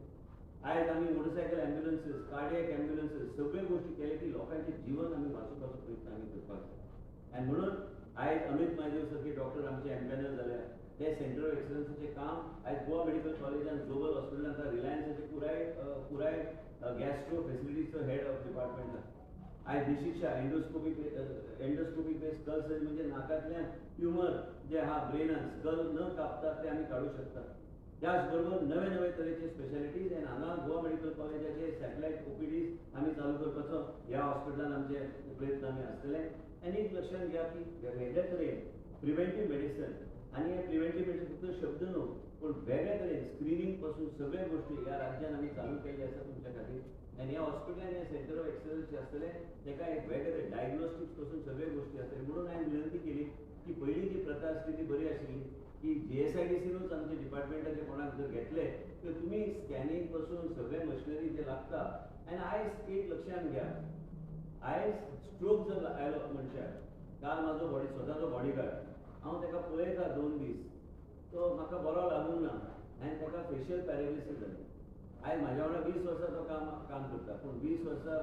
आयज आमी मोटरसायकल ॲम्ब्युलन्सीस, कार्डियक ॲम्ब्युलन्सीस सगळ्यो गोश्टी केले की लोकांचें जीवन आमी वाचोवपाचो प्रयत्न आमी करपाक जाय. आनी म्हणून आयज अमित म्हाजेव सारके डॉक्टर आमचे एम्पॅनल जाल्या. ते सेंटर ऑफ एक्सलन्सीचें काम आयज गोवा मेडिकल कॉलेजान ग्लोबल हॉस्पिटलान आतां रिलायन्साचे पुराय गॅस्ट्रो फेसिलिटीचो हेड ऑफ डिपार्टमेंट आहा. आयज डिशिक्षा एंडोस्कोपी बेस्ड स्कल सर्जरी म्हणजे नाकांतल्यान ट्युमर जे आहा ब्रेनान स्कल न कापता ते आमी काडूं शकता. त्याच बरोबर नवे नवे तरेचे स्पेशालिटीज आनी हांगा गोवा मेडिकल कॉलेजाचे सॅटेलायट ओपीडीज आमी चालू करपाचो ह्या हॉस्पिटलान आमचे प्रयत्न आमी आसतले. आनी एक लक्षात घ्या की वेगळ्या तरेन प्रिव्हेंटीव मेडिसन आनी हे प्रिव्हेंटीव मेडिसन फक्त शब्द न्हू पूण वेगळ्या तरेन स्क्रिनींग पासून सगळे गोश्टी ह्या राज्यान आमी चालू केल्ले आसा तुमच्या खातीर. आनी ह्या हॉस्पिटलान हे सेंटर ऑफ एक्सलन्स जे आसतले ताका एक वेगळे तरेन डायग्नोस्टिक्स पासून सगळे गोश्टी आसतले. म्हणून हांवें विनंती केली की पयलीं जी प्रथा आसली ती बरी आशिल्ली की GSIDCनूच आमचे डिपार्टमेंटाचे कोणाक जर घेतले तर तुमी स्कॅनिंग पासून सगळे मशिनरी जे लागता. आनी आयज एक लक्षात घ्या, आयज स्ट्रोक जर आयलो मनशाक, काल म्हाजो स्वताचो बॉडीगार्ड हांव ताका पळयता 2 दीस, तो म्हाका बरो लागूंक ना आनी ताका फेशियल पॅरालिसीस जालें. आयज म्हाज्या वांगडा 20 वर्सां तो काम करता पूण 20 वर्सां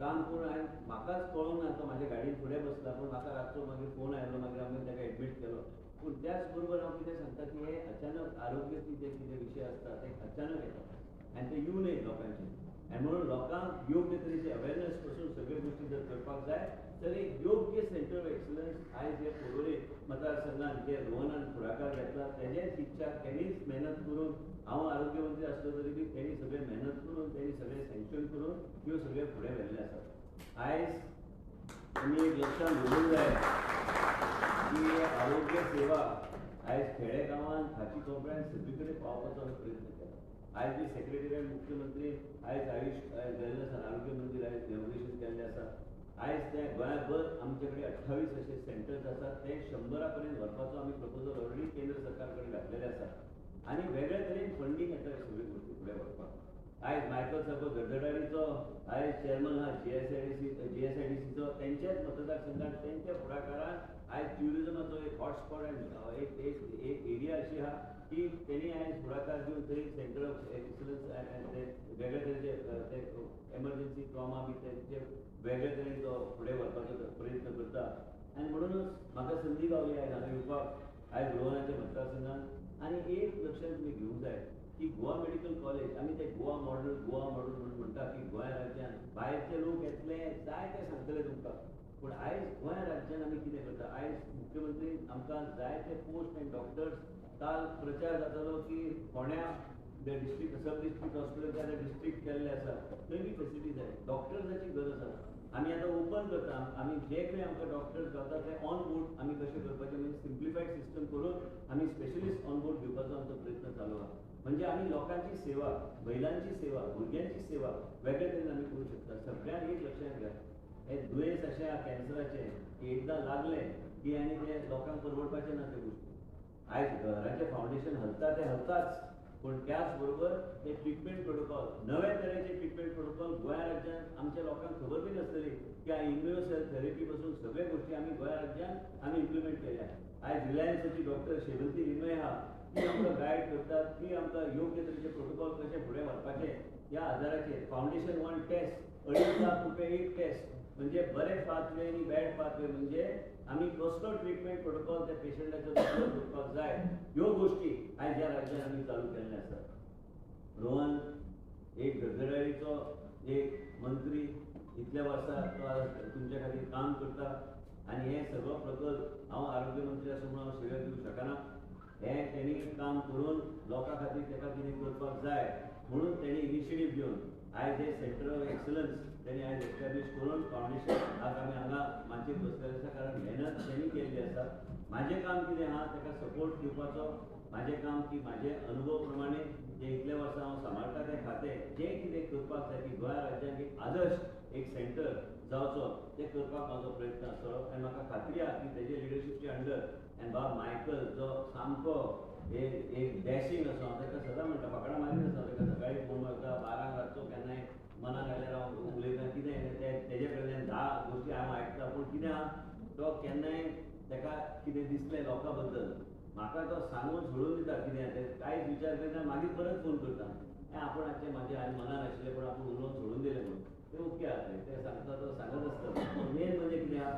काम करून हांवें म्हाकाच कळोंक ना तो म्हाज्या गाडयेन फुडें बसला पूण म्हाका रातचो मागीर फोन आयलो, मागीर आमी ताका एडमीट केलो. पूण त्याच बरोबर हांव कितें सांगता की हे अचानक आरोग्य कितें विशय आसता ते अचानक येता आनी ते येवं न्हय लोकांचे. आनी म्हणून लोकांक योग्य तरेचे अवेरनेस पासून सगळ्यो गोश्टी जर करपाक जाय तर एक योग्य सेंटर ऑफ एक्सलन्स आयज हे पर्वरी मतदारसंघान जे रोहनान फुडाकार घेतला तेजेच इच्छा तेणीच मेहनत करून, हांव आरोग्य मंत्री आसलो तरी बी तेणी सगळे मेहनत करून तेणी सगळे सँक्शन करून ह्यो सगळे फुडें व्हेल्ले आसात. आयज आमी एक लक्षात दवरूंक जाय की आरोग्य सेवा आयज खेडेगांवांत खाची कोंपऱ्यांत सगळे कडेन पावपाचो आमी प्रयत्न केला. आयज बी सेक्रेटरीएट मुख्यमंत्री आयज आयुश गेल्ले आसा, आरोग्य मंत्री आयज इनॉग्रेशन केल्लें आसा. आयज ते गोंयभर आमचे कडेन 28 अशे सेंटर्स आसात. ते 100 पर्यंत व्हरपाचो आमी प्रपोजल ऑलरेडी केंद्र सरकार कडेन घातलेले आसा. आनी वेगळ्या तरेन फंडींग येता हे सगळ्यो गोश्टी फुडें व्हरपाक. आयज मायकल सारको धडधडाडीचो आयज चेअरमन आहा GSIDCचो, तेंच्याच मतदारसंघात तेंच्या फुडाकारान आयज ट्युरिजमाचो एक हॉटस्पॉट एक एरिया अशी आहा की तेणी आयज फुडाकार घेवन थंय सेंटर ऑफ एक्सलन्स वेगळ्या तरेचे एमर्जन्सी ट्रॉमा बी तेंचे वेगळ्या तरेन तो फुडें व्हरपाचो प्रयत्न करता. आनी म्हणूनच म्हाका संदी गावली आयज हांगा येवपाक आयज रोहनाच्या मतदारसंघात. आनी एक लक्षात तुमी घेवंक जाय की गोवा मेडिकल कॉलेज आमी ते गोवा मॉडल म्हणून म्हणटा की गोंय राज्यान भायरचे लोक येतले जाय ते सांगतले तुमकां. पूण आयज गोंय राज्यान आमी कितें करता, आयज मुख्यमंत्री आमकां जायते पोस्ट एंड डॉक्टर्स, काल प्रचार जातालो की फोंड्या डिस्ट्रिक्ट सब डिस्ट्रिक्ट हॉस्पिटल डिस्ट्रिक्ट केल्ले आसा थंय बी फेसिलिटीज जाय. डॉक्टर्साची गरज आसा. आमी आतां ओपन करता, आमी जे कितें आमकां डॉक्टर्स गावता ते ऑन बोर्ड आमी कशें करपाचें म्हणजे सिम्प्लिफायड सिस्टम करून आमी स्पेशलिस्ट ऑन बोर्ड घेवपाचो आमचो प्रयत्न चालू आहा. म्हणजे आमी लोकांची सेवा, महिलांची सेवा, भुरग्यांची सेवा वेगळे तरेन आमी करूं शकता. सगळ्यांक एक लक्षात घ्या, हे दुयेंस अशें आहा कॅन्सराचें की एकदां लागलें की आनी ते लोकांक परवडपाचें ना ते गोश्टी. आयज घराचें फावंडेशन हलता ते हलताच पूण त्याच बरोबर ते ट्रिटमेंट प्रोटोकॉल, नवे तरेचे ट्रिटमेंट प्रोटोकॉल गोंय राज्यांत आमच्या लोकांक खबर बी नासतली की इम्युनोसेल थेरपी पासून सगळे गोश्टी आमी गोंय राज्यांत आमी इम्प्लिमेंट केल्या. आयज रिलायन्साची डॉक्टर शेवंती लिमय आहा, ती आमकां गायड करतात, ती आमकां योग्य तरेचे प्रोटोकॉल कशे फुडें व्हरपाचे ह्या आजाराचेर. फावंडेशन 1 टेस्ट 2.5 लाख रुपया एक टेस्ट म्हणजे बरे पाथवे आनी बॅड पाथवे म्हणजे आमी कसलो ट्रिटमेंट प्रोटोकॉल त्या पेशंटाचो करपाक जाय ह्यो गोश्टी आयज ह्या राज्यांत आमी चालू केल्ले आसात. रोहन एक धडधडाडीचो एक मंत्री, इतल्या वर्सां तो तुमच्या खातीर काम करता आनी हे सगळो प्रकल्प हांव आरोग्य मंत्री आसूं म्हणून हांव श्रेय दिवंक शकना. हे तेणी काम करून लोकां खातीर ताका कितें करपाक जाय म्हणून तेणी इनिशिएटीव घेवन आयज हे सेंटर ऑफ एक्सलन्स तेणी आयज एस्टॅब्लिश करून फावंडेशन आज आमी हांगा माचयेर बसलेले आसा कारण मेहनत तेणी केल्ली आसा. म्हाजें काम कितें आहा ताका सपोर्ट दिवपाचो. म्हाजें काम की म्हाजे अनुभव प्रमाणे जे इतल्या वर्सां हांव सांबाळटा तें खातें जें कितें करपाक जाय की गोंय राज्याक एक आदर्श एक सेंटर जावचो तें करपाक म्हाजो प्रयत्न आसतलो. आनी म्हाका खात्री आहा की तेजे लिडरशिपचे अंडर आनी बाब मायकल जो सामको एक डॅशिंग असो, हांव ताका सदां म्हणटा फकाणां मारीत आसा ताका, सकाळीं फोन मारता 12 रातचो केन्नाय मनाक आयल्यार हांव उलयता कितें तेजे कडल्यान 10 गोश्टी हांव आयकता पूण कितें आहा तो केन्नाय ताका कितें दिसलें लोकां बद्दल म्हाका तो सांगून सोडून दिता कितें तें कांयच विचार करिना मागीर परत फोन करता आपूण म्हाजें हांवें मनान आशिल्लें पूण आपूण उलोवन सोडून दिलें म्हणून तें ओके आहा तें सांगता तो सांगत आसता मेन म्हणजे कितें आहा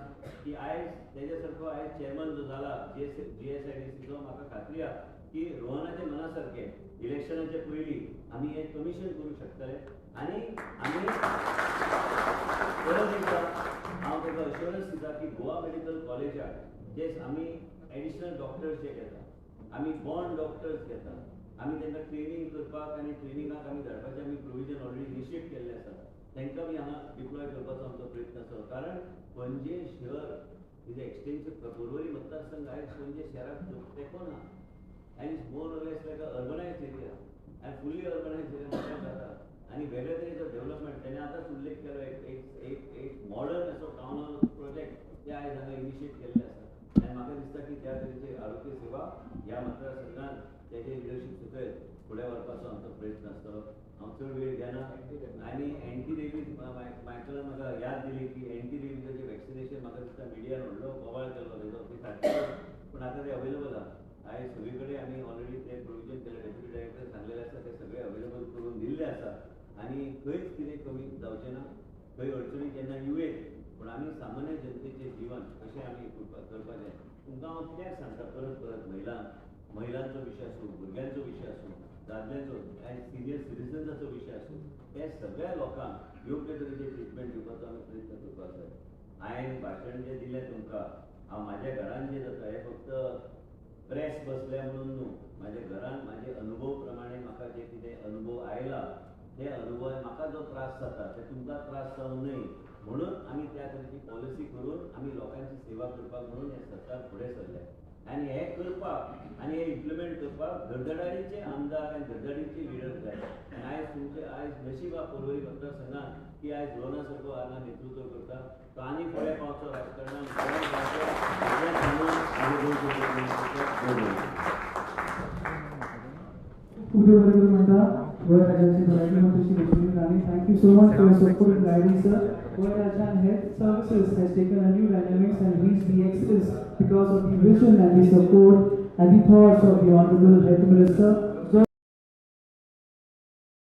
की आयज तेजे सारको आयज चेअरमन जो जाला GSIDCचो म्हाका खात्री आहा की रोहनाचे मना सारकें इलेक्शनाचे पयलीं आमी एक कमिशन करूं शकतले आनी आमी परत एकदा हांव ताका अश्युरन्स दिता की गोवा मेडिकल कॉलेजाक जे आमी एडिशनल डॉक्टर्स जे घेता आमी बॉर्न डॉक्टर्स घेता आमी तांकां ट्रेनिंग करपाक आनी ट्रेनिंगाक आमी धाडपाचें आमी प्रोविजन ऑलरेडी इनिशिएट केल्लें आसा तांकां बी हांगा डिप्लॉय करपाचो आमचो प्रयत्न आसा कारण पणजे शहर इज एक्सटेंशन पर्वरी मतदारसंघ आयज पणजे शहराक तेंको ना and it's more or less like a urbanized area and fully urbanized area मध्ये जाता आणि वेगळ्या तरेचो डेव्हलपमेंट त्याने आताच उल्लेख केलो एक मॉडर्न असो टाउन हॉल प्रोजेक्ट ते आयज हांगा इनिशिएट केल्ले आसा आनी म्हाका दिसता की त्या तरेची आरोग्य सेवा ह्या मतदारसंघात तेजे लिडरशीप सकयल फुडें व्हरपाचो आमचो प्रयत्न आसतलो हांव चड वेळ घेना आनी एंटी रेबीज मायकलान म्हाका याद दिली की एंटी रेबीजाचें वॅक्सिनेशन म्हाका दिसता मिडियान व्हडलो बोवाळ केल्लो तेजो ती सारकी पूण आतां ते अवेलेबल आहा आयज सगळे कडेन आमी ऑलरेडी ते प्रोविजन केले डेप्युटी डायरेक्टर सांगलेले आसा ते सगळे अवेलेबल करून दिल्ले आसा आनी खंयच कितें कमी जावचें ना खंय अडचणी केन्ना येयत पूण आमी सामान्य जनतेचें जिवन कशें आमी करपाचें तुमकां हांव कित्याक सांगता परत परत महिलांचो विशय आसूं भुरग्यांचो विशय आसूं दादल्यांचो आनी सिनियर सिटिझन्साचो विशय आसूं हे सगळ्या लोकांक योग्य तरेचे ट्रिटमेंट दिवपाचो आमी प्रयत्न करपाक जाय हांवें भाशण जें दिलें तुमकां हांव म्हाज्या घरान जें जाता हें फक्त प्रेस बसल्या म्हणून न्हू म्हाज्या घरान म्हाजे अनुभव प्रमाणे म्हाका जे कितें अनुभव आयला ते अनुभव म्हाका जो त्रास जाता ते तुमकां त्रास जावं न्हय म्हणून आमी त्या तरेची पॉलिसी करून आमी लोकांची सेवा करपाक म्हणून हें सरकार फुडें सरलें आनी हें करपाक आनी हें इम्प्लिमेंट करपाक धडधडाडीचे आमदार आनी धडधडीचे लिडर जाय आनी आयज तुमचे आयज नशीब आहा पर्वरी मतदारसंघात की आयज लोना सारको हांगा नेतृत्व करता तो आनी फुडें पावचो राजकारणान Thank you so much for your support and guidance, sir. Rajan Health Services has taken a new dynamics and reached the excess because of the vision and the support and the thoughts of the Honorable Health Minister.